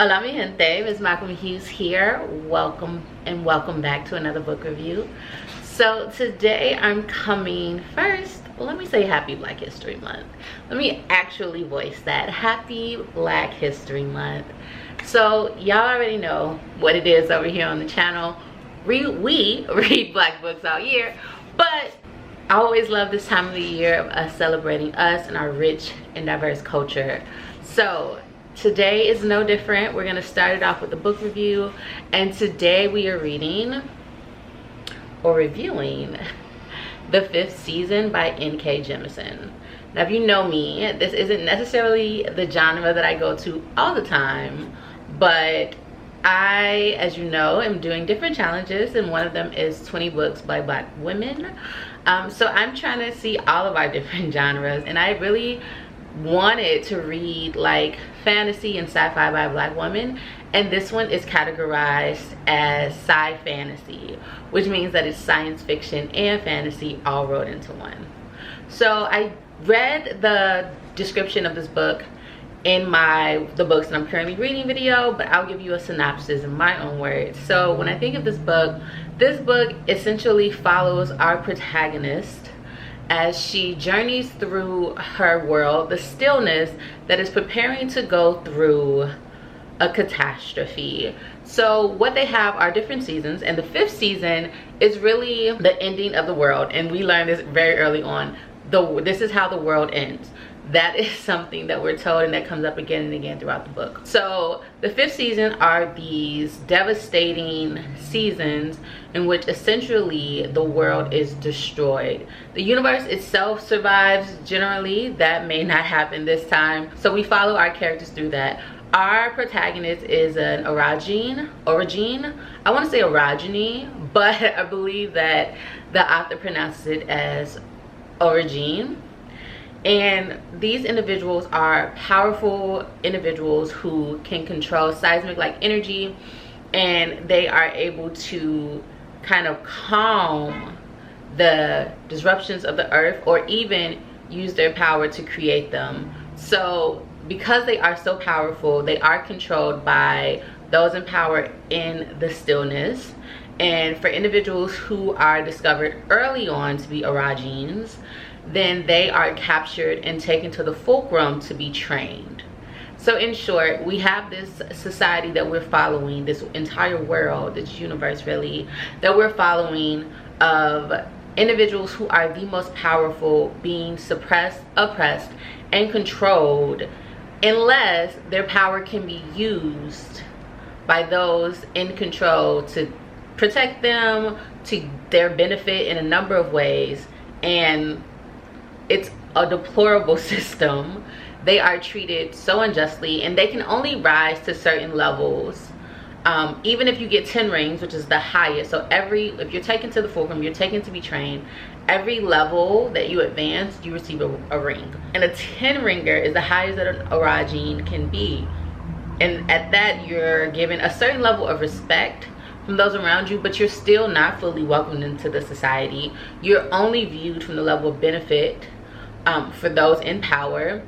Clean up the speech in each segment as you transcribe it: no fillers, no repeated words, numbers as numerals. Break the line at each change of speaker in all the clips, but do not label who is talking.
Hola mi gente, MsMalcolmHughes here. Welcome back to another book review. So today I'm coming first. Well, let me say happy Black History Month. Let me actually voice that. Happy Black History Month. So y'all already know what it is over here on the channel. We read Black books all year, but I always love this time of the year of us celebrating us and our rich and diverse culture. So today is no different. We're gonna start it off with a book review, and today we are reading or reviewing The Fifth Season by N.K. Jemisin. Now, if you know me, this isn't necessarily the genre that I go to all the time, but I, as you know, am doing different challenges, and one of them is 20 books by Black women. So I'm trying to see all of our different genres, and I really wanted to read like fantasy and sci-fi by Black women, and this one is categorized as sci-fantasy, which means that it's science fiction and fantasy all rolled into one. So I read the description of this book in the books that I'm currently reading video, but I'll give you a synopsis in my own words. So when I think of this book essentially follows our protagonist as she journeys through her world, the stillness that is preparing to go through a catastrophe. So what they have are different seasons, and the fifth season is really the ending of the world, and we learned this very early on. This is how the world ends. That is something that we're told, and that comes up again and again throughout the book. So the fifth season are these devastating seasons in which essentially the world is destroyed. The universe itself survives generally. That may not happen this time. So we follow our characters through that. Our protagonist is an origine. I want to say orogeny, but I believe that the author pronounces it as origine. And these individuals are powerful individuals who can control seismic like energy, and they are able to kind of calm the disruptions of the earth, or even use their power to create them. So because they are so powerful, they are controlled by those in power in the stillness. And for individuals who are discovered early on to be orogines, then they are captured and taken to the fulcrum to be trained. So in short, we have this society that we're following, this entire world, this universe really, that we're following, of individuals who are the most powerful being suppressed, oppressed, and controlled, unless their power can be used by those in control to protect them, to their benefit in a number of ways. And it's a deplorable system. They are treated so unjustly, and they can only rise to certain levels. Even if you get 10 rings, which is the highest, so if you're taken to the fulcrum, you're taken to be trained, every level that you advance, you receive a ring. And a 10 ringer is the highest that an orogine can be. And at that, you're given a certain level of respect from those around you, but you're still not fully welcomed into the society. You're only viewed from the level of benefit for those in power,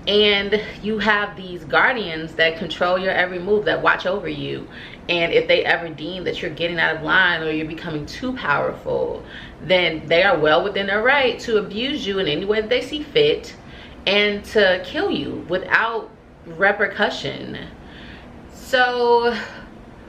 and you have these guardians that control your every move, that watch over you. And if they ever deem that you're getting out of line or you're becoming too powerful, then they are well within their right to abuse you in any way that they see fit, and to kill you without repercussion. So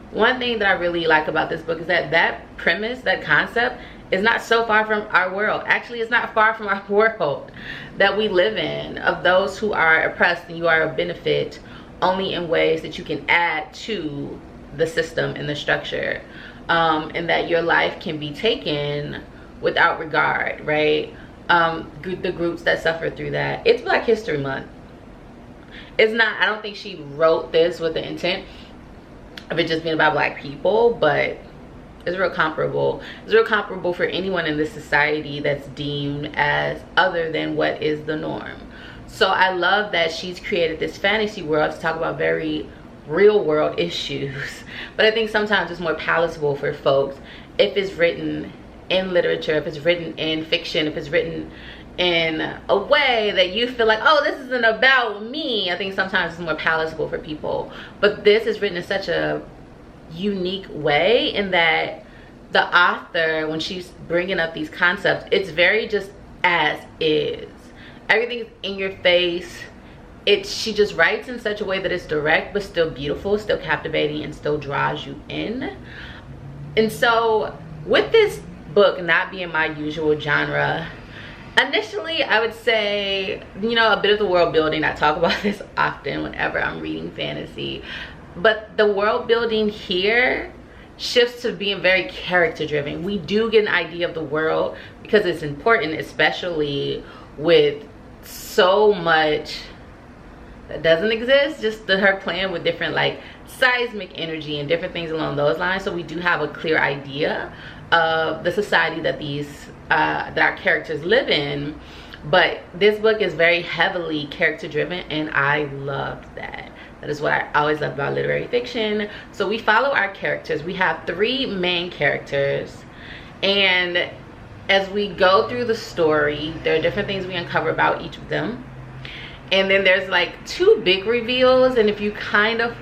one thing that I really like about this book is that premise, that concept, is not so far from our world. Actually, it's not far from our world that we live in, of those who are oppressed, and you are a benefit only in ways that you can add to the system and the structure, and that your life can be taken without regard, right? The groups that suffer through that. It's Black History Month. It's not, I don't think she wrote this with the intent of it just being about Black people, but it's real comparable. It's real comparable for anyone in this society that's deemed as other than what is the norm. So I love that she's created this fantasy world to talk about very real world issues. But I think sometimes it's more palatable for folks if it's written in literature, if it's written in fiction, if it's written in a way that you feel like, oh, this isn't about me. I think sometimes it's more palatable for people, but this is written in such a unique way in that the author, when she's bringing up these concepts, it's very just as is. Everything's in your face. She just writes in such a way that it's direct but still beautiful, still captivating, and still draws you in. And so with this book not being my usual genre, initially I would say, you know, a bit of the world building. I talk about this often whenever I'm reading fantasy, but the world building here shifts to being very character driven. We do get an idea of the world because it's important, especially with so much that doesn't exist, just her playing with different like seismic energy and different things along those lines. So we do have a clear idea of the society that that our characters live in. But this book is very heavily character driven, and I loved that. That is what I always love about literary fiction. So we follow our characters. We have 3 main characters, and as we go through the story, there are different things we uncover about each of them. And then there's like 2 big reveals, and if you kind of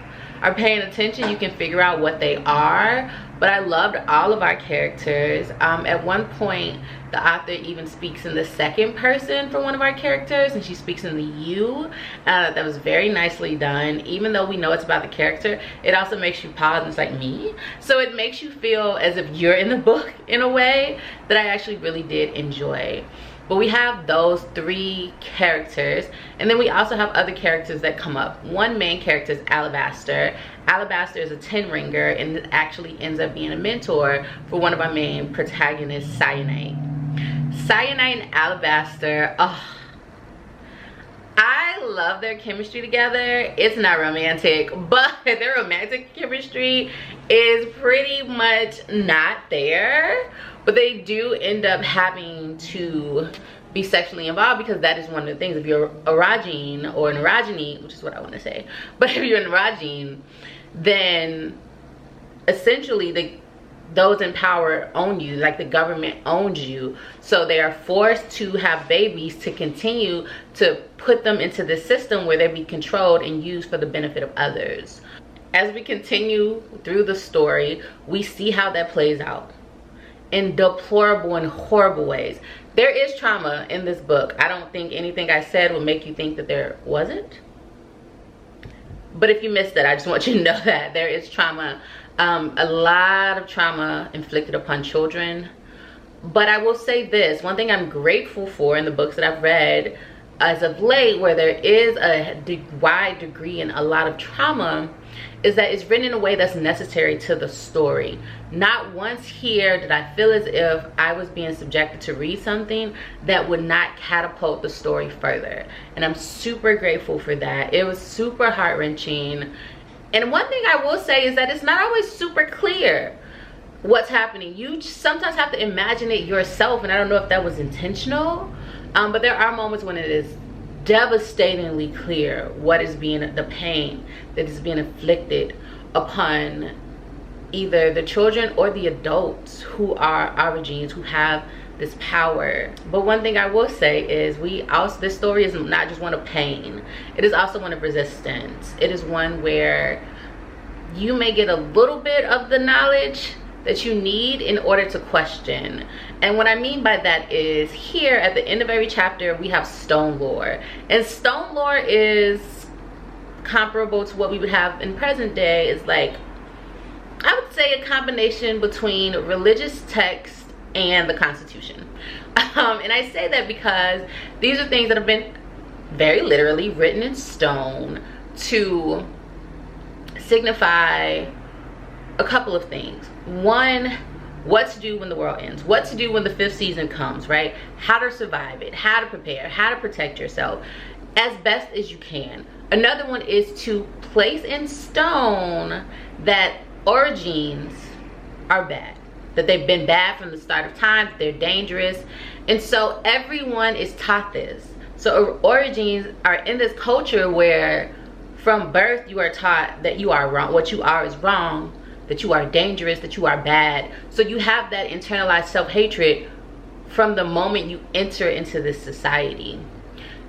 are paying attention, you can figure out what they are. But I loved all of our characters. At one point, the author even speaks in the second person for one of our characters, and she speaks in the you. That was very nicely done. Even though we know it's about the character, it also makes you pause and it's like, me? So it makes you feel as if you're in the book in a way that I actually really did enjoy. But we have those 3 characters, and then we also have other characters that come up. One main character is Alabaster. Alabaster is a 10-ringer and it actually ends up being a mentor for one of our main protagonists, Cyanide. Cyanide and Alabaster, oh, I love their chemistry together. It's not romantic, but their romantic chemistry is pretty much not there. But they do end up having to be sexually involved because that is one of the things. If you're erogenine or an erogenine, which is what I want to say, but if you're an erogenine, then essentially those in power own you, like the government owns you. So they are forced to have babies to continue to put them into this system where they be controlled and used for the benefit of others. As we continue through the story, we see how that plays out in deplorable and horrible ways. There is trauma in this book. I don't think anything I said will make you think that there wasn't. But if you missed it, I just want you to know that there is trauma. A lot of trauma inflicted upon children. But I will say this, one thing I'm grateful for in the books that I've read as of late, where there is a wide degree and a lot of trauma, is that it's written in a way that's necessary to the story. Not once here did I feel as if I was being subjected to read something that would not catapult the story further. And I'm super grateful for that. It was super heart-wrenching. And one thing I will say is that it's not always super clear what's happening. You sometimes have to imagine it yourself, and I don't know if that was intentional, but there are moments when it is devastatingly clear what is being, the pain that is being inflicted upon either the children or the adults who are origins, who have this power. But one thing I will say is this story is not just one of pain, it is also one of resistance. It is one where you may get a little bit of the knowledge that you need in order to question. And what I mean by that is, here at the end of every chapter we have stone lore, and stone lore is comparable to what we would have in present day. Is like, I would say, a combination between religious text and the Constitution. And I say that because these are things that have been very literally written in stone to signify a couple of things. One, what to do when the world ends, what to do when the 5th season comes, right? How to survive it, how to prepare, how to protect yourself as best as you can. Another one is to place in stone that origins are bad, that they've been bad from the start of time, that they're dangerous. And so everyone is taught this. So origins are in this culture where from birth you are taught that you are wrong, what you are is wrong, that you are dangerous, that you are bad. So you have that internalized self-hatred from the moment you enter into this society.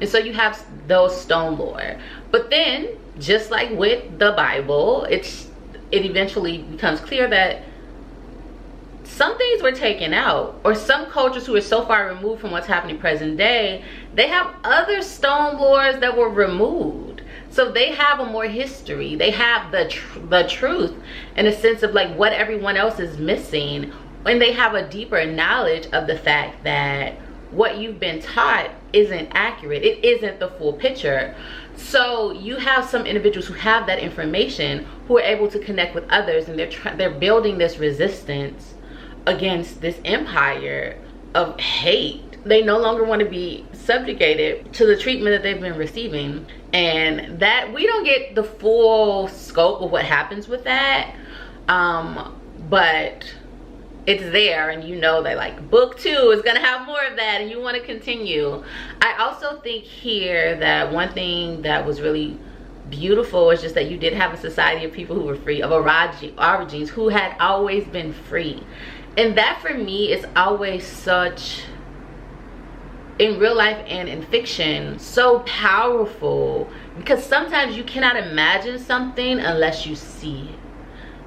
And so you have those stone lore. But then, just like with the Bible, it eventually becomes clear that some things were taken out, or some cultures who are so far removed from what's happening present day, they have other stone lores that were removed. So they have a more history. They have the truth in a sense of like what everyone else is missing. And they have a deeper knowledge of the fact that what you've been taught isn't accurate. It isn't the full picture. So you have some individuals who have that information who are able to connect with others, and they're building this resistance against this empire of hate. They no longer want to be subjugated to the treatment that they've been receiving, and that we don't get the full scope of what happens with that, but it's there, and you know that like book 2 is gonna have more of that, and you want to continue. I also think here that one thing that was really beautiful is just that you did have a society of people who were free, of origins who had always been free. And that for me is always such, in real life and in fiction, so powerful, because sometimes you cannot imagine something unless you see it.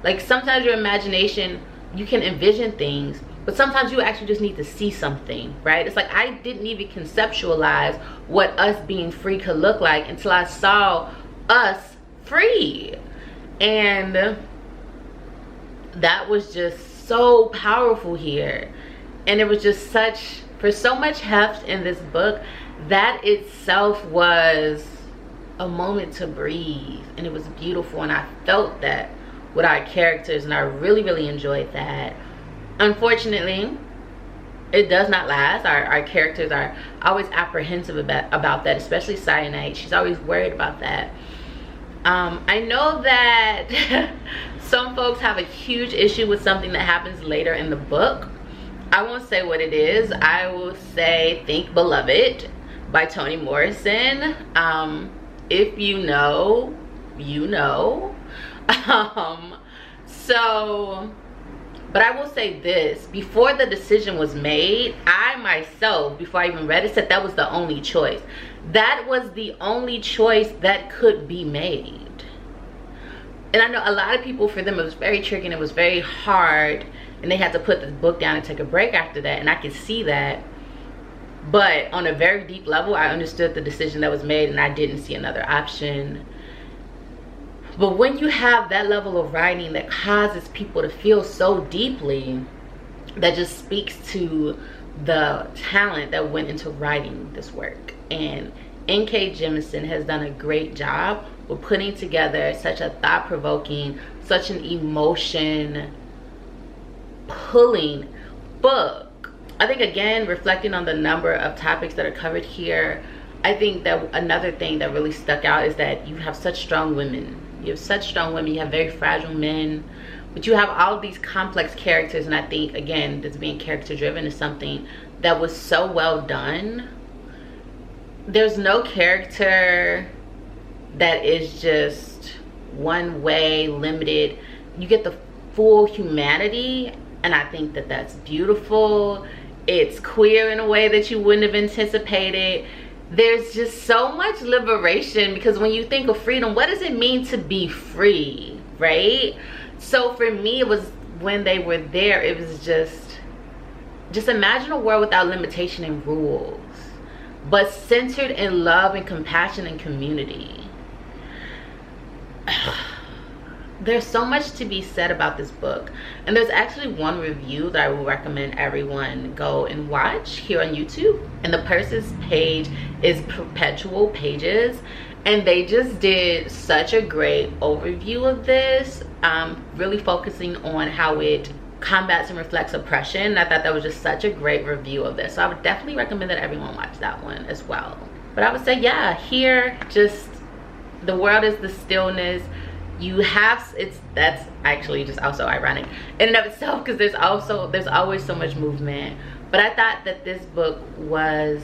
Like sometimes your imagination, you can envision things, but sometimes you actually just need to see something, right? It's like I didn't even conceptualize what us being free could look like until I saw us free. And that was just so powerful here. And it was just such, for so much heft in this book, that itself was a moment to breathe, and it was beautiful, and I felt that with our characters, and I really enjoyed that. Unfortunately, it does not last. Our characters are always apprehensive about that, especially Cyanide. She's always worried about that. I know that some folks have a huge issue with something that happens later in the book. I won't say what it is. I will say Think Beloved by Toni Morrison. If you know, you know. But I will say this, before the decision was made, I myself, before I even read it, said that was the only choice. That was the only choice that could be made. And I know a lot of people, for them it was very tricky and it was very hard, and they had to put the book down and take a break after that, and I could see that. But on a very deep level, I understood the decision that was made, and I didn't see another option. But when you have that level of writing that causes people to feel so deeply, that just speaks to the talent that went into writing this work. And N.K. Jemisin has done a great job with putting together such a thought-provoking, such an emotion-pulling book. I think, again, reflecting on the number of topics that are covered here, I think that another thing that really stuck out is that you have such strong women. You have such strong women, you have very fragile men, but you have all of these complex characters. And I think, again, this being character driven is something that was so well done. There's no character that is just one way, limited. You get the full humanity, and I think that that's beautiful. It's queer in a way that you wouldn't have anticipated. There's just so much liberation, because when you think of freedom, what does it mean to be free, right? So for me, it was, when they were there, it was just imagine a world without limitation and rules, but centered in love and compassion and community. There's so much to be said about this book, and there's actually one review that I will recommend everyone go and watch here on YouTube, and the person's page is Perpetual Pages, and they just did such a great overview of this, really focusing on how it combats and reflects oppression. I thought that was just such a great review of this, so I would definitely recommend that everyone watch that one as well. But I would say, yeah, here, just the world is the stillness. You have, that's actually just also ironic in and of itself, because there's always so much movement. But I thought that this book was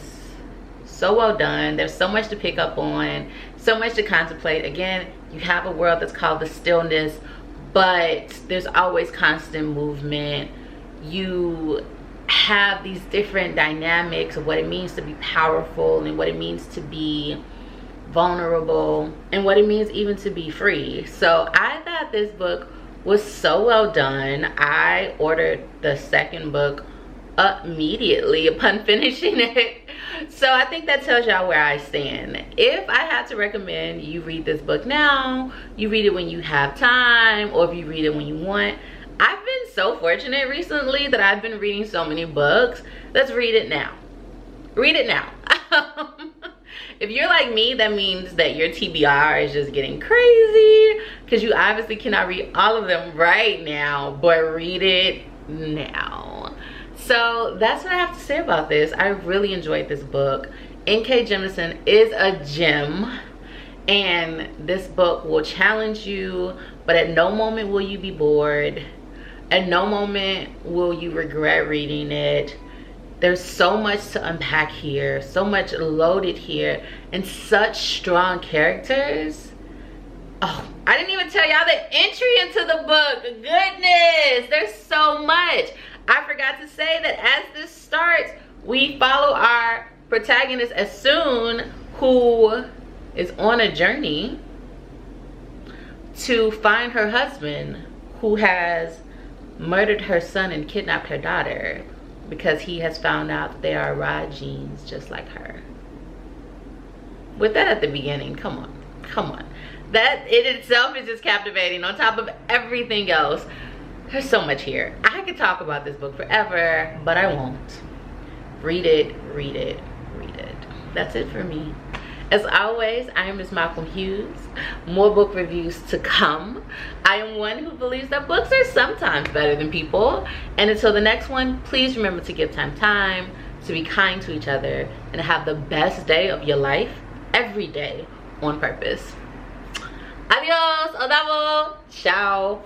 so well done. There's so much to pick up on, so much to contemplate. Again, you have a world that's called the stillness, but there's always constant movement. You have these different dynamics of what it means to be powerful and what it means to be vulnerable and what it means even to be free. So I thought this book was so well done. I ordered the second book immediately upon finishing it. So I think that tells y'all where I stand. If I had to recommend you read this book now, you read it when you have time, or if you read it when you want. I've been so fortunate recently that I've been reading so many books. Let's read it now. Read it now. If you're like me, that means that your TBR is just getting crazy, because you obviously cannot read all of them right now, but read it now. So that's what I have to say about this. I really enjoyed this book. N.K. Jemisin is a gem, and this book will challenge you, but at no moment will you be bored. At no moment will you regret reading it. There's so much to unpack here, so much loaded here, and such strong characters. Oh, I didn't even tell y'all the entry into the book. Goodness, there's so much. I forgot to say that as this starts, we follow our protagonist Asun, who is on a journey to find her husband, who has murdered her son and kidnapped her daughter, because he has found out that they are raw genes just like her. With that at the beginning, come on, come on. That in itself is just captivating on top of everything else. There's so much here. I could talk about this book forever, but I won't. Read it, read it, read it. That's it for me. As always, I am MsMalcolmHughes. More book reviews to come. I am one who believes that books are sometimes better than people. And until the next one, please remember to give time, to be kind to each other, and to have the best day of your life every day on purpose. Adios, odavo, ciao.